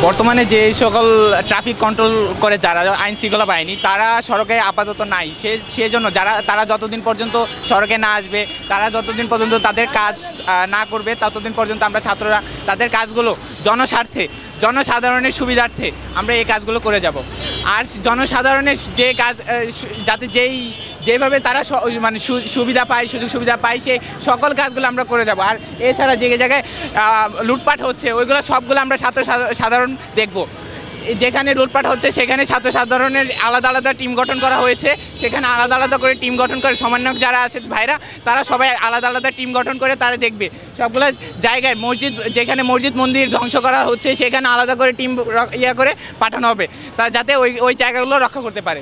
বর্তমানে যে সকল ট্রাফিক কন্ট্রোল করে যারা আইন শৃঙ্খলা বাহিনী তারা সড়কে আপাতত নাই, সেজন্য তারা যতদিন পর্যন্ত সড়কে না আসবে, তারা যতদিন পর্যন্ত তাদের কাজ না করবে, ততদিন পর্যন্ত আমরা ছাত্ররা তাদের কাজগুলো জনস্বার্থে, জনসাধারণের সুবিধার্থে আমরা এই কাজগুলো করে যাব। আর জনসাধারণের যে কাজ যাতে যেভাবে তারা মানে সুবিধা পায়, সুযোগ সুবিধা পায়, সেই সকল কাজগুলো আমরা করে যাব। আর এছাড়া যে জায়গায় লুটপাট হচ্ছে ওইগুলো সবগুলো আমরা সাধারণ দেখব। যেখানে লুটপাট হচ্ছে সেখানে ছাত্র সাধারণের আলাদা আলাদা টিম গঠন করা হয়েছে, সেখানে আলাদা আলাদা করে টিম গঠন করে সমন্বয়ক যারা আছে ভাইরা, তারা সবাই আলাদা আলাদা টিম গঠন করে তারা দেখবে সবগুলো জায়গায়। যেখানে মসজিদ মন্দির ধ্বংস করা হচ্ছে সেখানে আলাদা করে টিম করে পাঠানো হবে, যাতে ওই জায়গাগুলো রক্ষা করতে পারে।